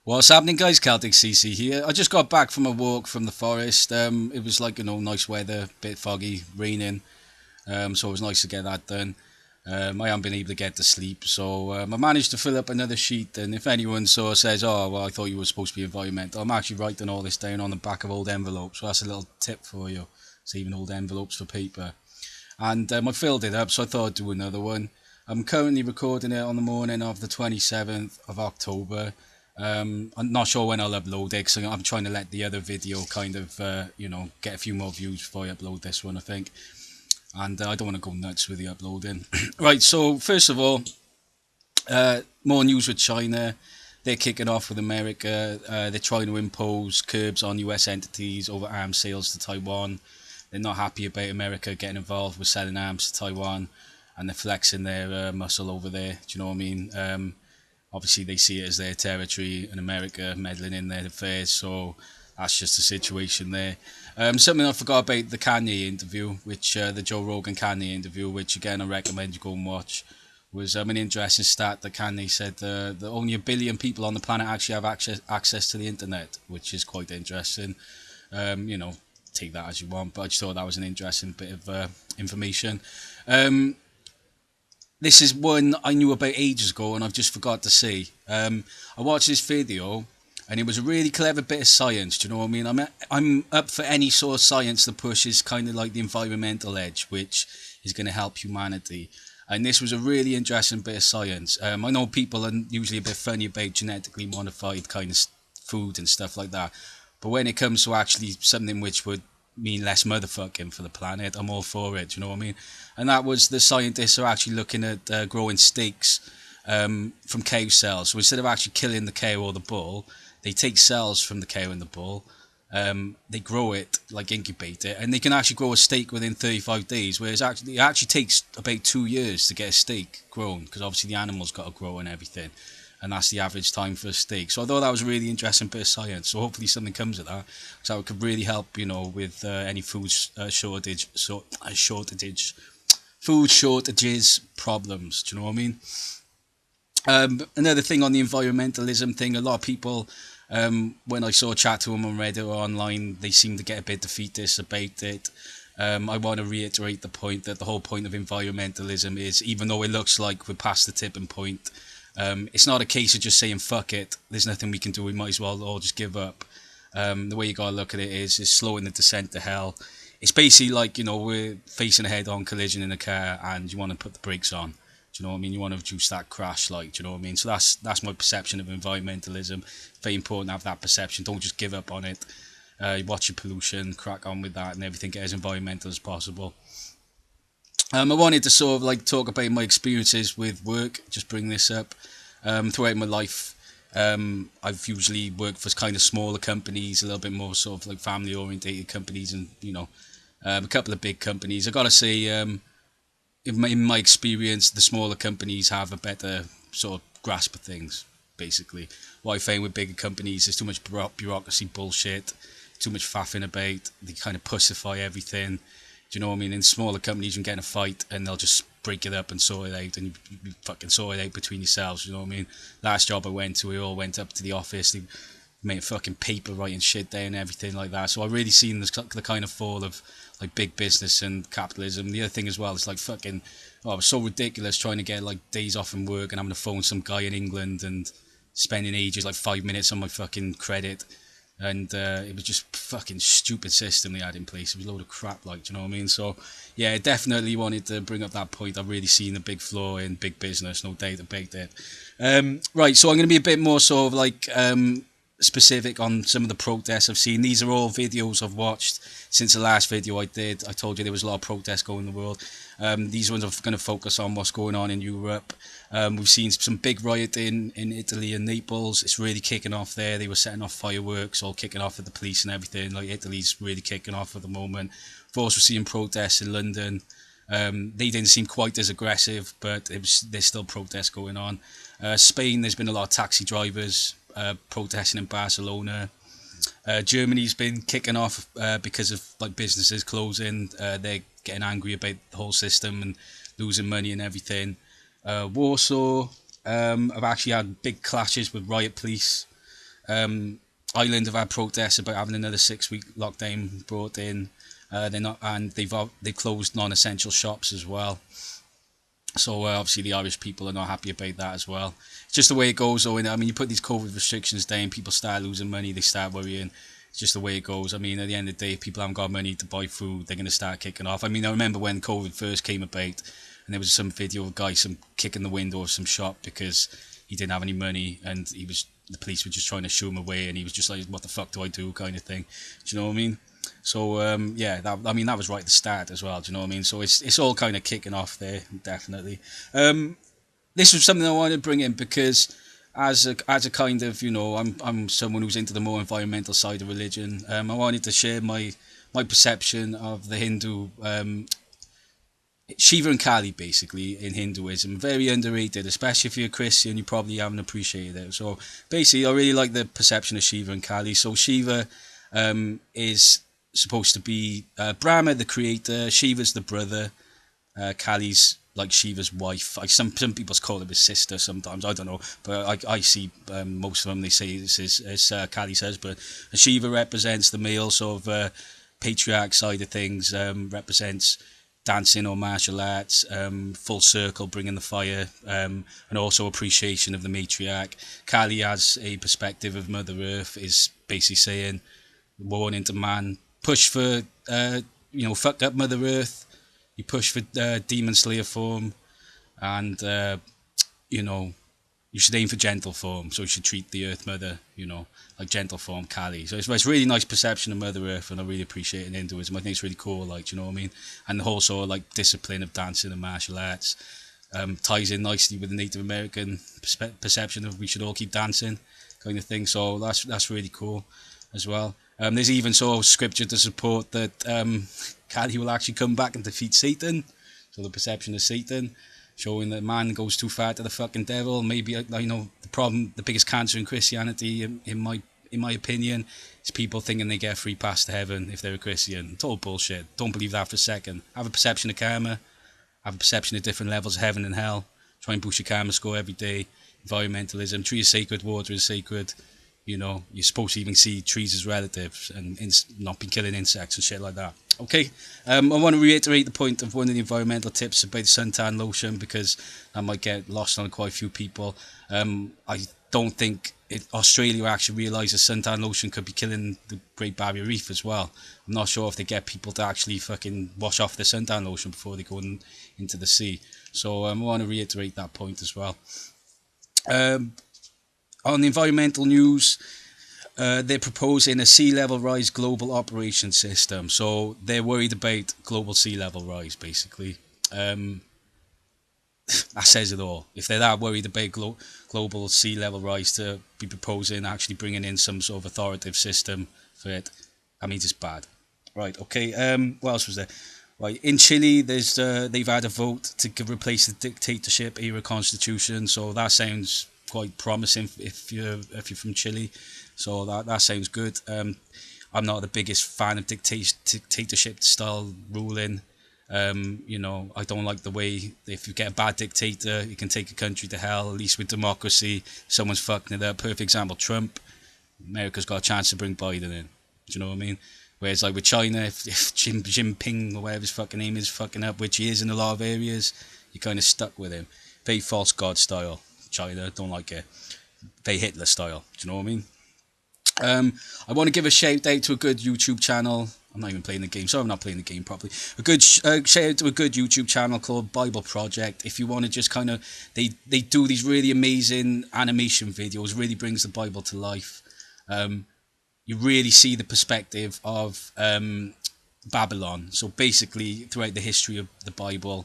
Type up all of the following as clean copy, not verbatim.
What's happening, guys? Celtic CC here. I just got back from a walk from the forest. It was like nice weather, bit foggy, raining. So it was nice to get that done. I haven't been able to get to sleep, so I managed to fill up another sheet. And if anyone says, "Oh, well, I thought you were supposed to be environmental," I'm actually writing all this down on the back of old envelopes. So that's a little tip for you: saving old envelopes for paper. And I filled it up, so I thought I'd do another one. I'm currently recording it on the morning of the 27th of October. I'm not sure when I'll upload it because I'm trying to let the other video kind of, get a few more views before I upload this one, I think. And I don't want to go nuts with the uploading. Right, so first of all, more news with China. They're kicking off with America. They're trying to impose curbs on US entities over arms sales to Taiwan. They're not happy about America getting involved with selling arms to Taiwan, and they're flexing their muscle over there. Do you know what I mean? Obviously, they see it as their territory, and America meddling in their affairs. So that's just the situation there. Something I forgot about the Kanye interview, which the Joe Rogan Kanye interview, which again I recommend you go and watch, was an interesting stat that Kanye said that only 1 billion people on the planet actually have access to the internet, which is quite interesting. You know, take that as you want, but I just thought that was an interesting bit of information. This is one I knew about ages ago and I've just forgot to say. I watched this video and it was a really clever bit of science. Do you know what I mean? I'm up for any sort of science that pushes kind of like the environmental edge, which is going to help humanity. And this was a really interesting bit of science. I know people are usually a bit funny about genetically modified kind of food and stuff like that. But when it comes to actually something which would mean less motherfucking for the planet, I'm all for it, you know what I mean? And that was the scientists are actually looking at growing steaks from cow cells. So instead of actually killing the cow or the bull, they take cells from the cow and the bull, they grow it, like incubate it, and they can actually grow a steak within 35 days, whereas it actually takes about 2 years to get a steak grown, because obviously the animal's got to grow and everything. And that's the average time for a steak. So I thought that was a really interesting bit of science. So hopefully something comes of that, so it could really help, with any food shortages problems. Do you know what I mean? Another thing on the environmentalism thing, a lot of people, when I saw chat to them on Reddit or online, they seem to get a bit defeatist about it. I want to reiterate the point that the whole point of environmentalism is, even though it looks like we're past the tipping point, it's not a case of just saying fuck it, there's nothing we can do, we might as well all just give up. The way you gotta look at it is slowing the descent to hell. It's basically like, we're facing a head-on collision in a car and you want to put the brakes on. Do you know what I mean? You want to reduce that crash, do you know what I mean? So that's my perception of environmentalism. Very important to have that perception. Don't just give up on it. Watch your pollution, crack on with that, and everything, get as environmental as possible. I wanted to sort of like talk about my experiences with work, just bring this up. Throughout my life, I've usually worked for kind of smaller companies, a little bit more sort of like family orientated companies, and a couple of big companies. I gotta say, in my experience, the smaller companies have a better sort of grasp of things. Basically, what I find with bigger companies, there's too much bureaucracy bullshit, too much faffing about. They kind of pussify everything. Do you know what I mean? In smaller companies, you can get in a fight and they'll just break it up and sort it out, and you fucking sort it out between yourselves. You know what I mean? Last job I went to, we all went up to the office. They made fucking paper writing shit down and everything like that. So I really seen the kind of fall of like big business and capitalism. The other thing as well is like fucking, it was so ridiculous trying to get like days off from work and having to phone some guy in England and spending ages, like 5 minutes on my fucking credit. And it was just fucking stupid system they had in place. It was a load of crap, like, do you know what I mean? So yeah, I definitely wanted to bring up that point. I've really seen the big flaw in big business, no doubt about that. Right, so I'm going to be a bit more sort of like specific on some of the protests I've seen. These are all videos I've watched since the last video I did. I told you there was a lot of protests going in the world. These ones are going to focus on what's going on in Europe. We've seen some big rioting in Italy and Naples. It's really kicking off there. They were setting off fireworks, all kicking off with the police and everything. Like, Italy's really kicking off at the moment. We've also seen protests in London. They didn't seem quite as aggressive, but there's still protests going on. Spain, there's been a lot of taxi drivers protesting in Barcelona. Germany's been kicking off because of like businesses closing. They're getting angry about the whole system and losing money and everything. Warsaw have actually had big clashes with riot police. Ireland have had protests about having another 6 week lockdown brought in. They're not, and they've closed non-essential shops as well. So obviously the Irish people are not happy about that as well. It's just the way it goes. Though, I mean, you put these COVID restrictions down, people start losing money, they start worrying. It's just the way it goes. I mean, at the end of the day, if people haven't got money to buy food, they're going to start kicking off. I mean, I remember when COVID first came about, and there was some video of a guy kicking the window of some shop because he didn't have any money, and the police were just trying to shoo him away, and he was just like, "What the fuck do I do?" kind of thing. Do you know what I mean? So yeah, that was right at the start as well. Do you know what I mean? So it's all kind of kicking off there, definitely. This was something I wanted to bring in because as a kind of, I'm someone who's into the more environmental side of religion. I wanted to share my perception of the Hindu Shiva and Kali, basically, in Hinduism. Very underrated, especially if you're a Christian. You probably haven't appreciated it. So basically, I really like the perception of Shiva and Kali. So Shiva is supposed to be Brahma, the creator. Shiva's the brother. Kali's like Shiva's wife. Some people call her his sister sometimes. I don't know, but I see most of them, they say this is Kali's husband. And Shiva represents the male sort of patriarch side of things. Represents dancing or martial arts, full circle, bringing the fire, and also appreciation of the matriarch. Kali has a perspective of Mother Earth, is basically saying, warning to man, push for, fuck up Mother Earth, you push for demon slayer form, and, you should aim for gentle form, so you should treat the Earth Mother, like gentle form Kali. So it's really nice perception of Mother Earth, and I really appreciate it in Hinduism. I think it's really cool, like, you know what I mean? And the whole sort of like discipline of dancing and martial arts ties in nicely with the Native American perception of we should all keep dancing kind of thing. So that's really cool as well. There's even sort of scripture to support that Kali will actually come back and defeat Satan. So the perception of Satan, showing that man goes too far to the fucking devil. Maybe the biggest cancer in Christianity, in my opinion, is people thinking they get a free pass to heaven if they're a Christian. It's all bullshit. Don't believe that for a second. Have a perception of karma. Have a perception of different levels of heaven and hell. Try and boost your karma score every day. Environmentalism. Tree is sacred. Water is sacred. You're supposed to even see trees as relatives and not be killing insects and shit like that. Okay, I want to reiterate the point of one of the environmental tips about the suntan lotion because that might get lost on quite a few people. I don't think Australia actually realises suntan lotion could be killing the Great Barrier Reef as well. I'm not sure if they get people to actually fucking wash off the suntan lotion before they go into the sea. So I want to reiterate that point as well. On the environmental news, they're proposing a sea level rise global operation system. So they're worried about global sea level rise, basically. That says it all. If they're that worried about global sea level rise, to be proposing actually bringing in some sort of authoritative system for it, I mean, it's bad. Right, okay, what else was there? Right, in Chile, they've had a vote to replace the dictatorship era constitution, so that sounds quite promising if you're from Chile. So that sounds good. I'm not the biggest fan of dictatorship style ruling. I don't like the way if you get a bad dictator, you can take a country to hell. At least with democracy, someone's fucking it up. Perfect example, Trump. America's got a chance to bring Biden in. Do you know what I mean? Whereas like with China, if Jim Jinping or whatever his fucking name is fucking up, which he is in a lot of areas, you're kind of stuck with him. Very false god style. China, don't like it. Very Hitler style. Do you know what I mean? I want to give a shout out to a good YouTube channel. I'm not even playing the game, so I'm not playing the game properly. A good shout out to a good YouTube channel called Bible Project. If you want to just kind of, they do these really amazing animation videos. Really brings the Bible to life. You really see the perspective of Babylon. So basically, throughout the history of the Bible,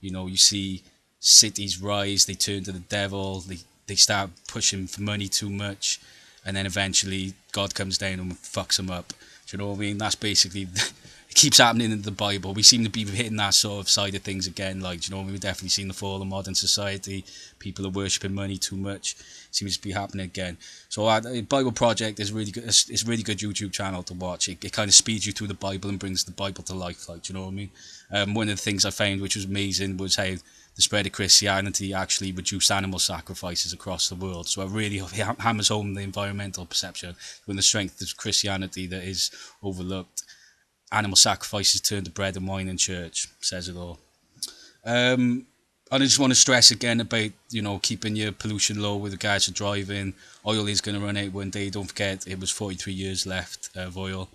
you see cities rise, they turn to the devil, they start pushing for money too much, and then eventually God comes down and fucks them up. Do you know what I mean? That's basically, it keeps happening in the Bible. We seem to be hitting that sort of side of things again, like, do you know what I mean? We've definitely seen the fall of modern society. People are worshipping money too much. It seems to be happening again. So Bible Project is really good. It's a really good YouTube channel to watch. It kind of speeds you through the Bible and brings the Bible to life, like, do you know what I mean? One of the things I found which was amazing was how the spread of Christianity actually reduced animal sacrifices across the world. So it really hammers home the environmental perception when the strength of Christianity that is overlooked. Animal sacrifices turned to bread and wine in church, says it all. And I just want to stress again about, keeping your pollution low with regards to driving. Oil is going to run out one day. Don't forget, it was 43 years left of oil.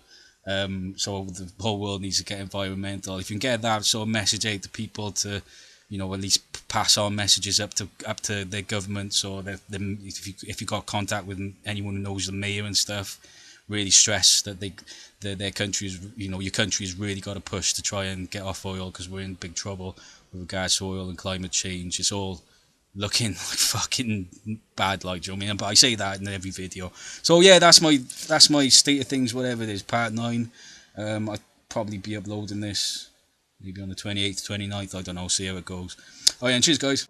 So the whole world needs to get environmental. If you can get that sort of message out to people to, at least pass on messages up to their governments, or if you got contact with anyone who knows the mayor and stuff, really stress that their countries, your country has really got to push to try and get off oil, because we're in big trouble with regards to oil and climate change. It's all looking like fucking bad, like, do you know what I mean? But I say that in every video. So yeah, that's my state of things, whatever it is, part 9. I'll probably be uploading this maybe on the 28th, 29th, I don't know, see how it goes. Oh yeah, and cheers guys.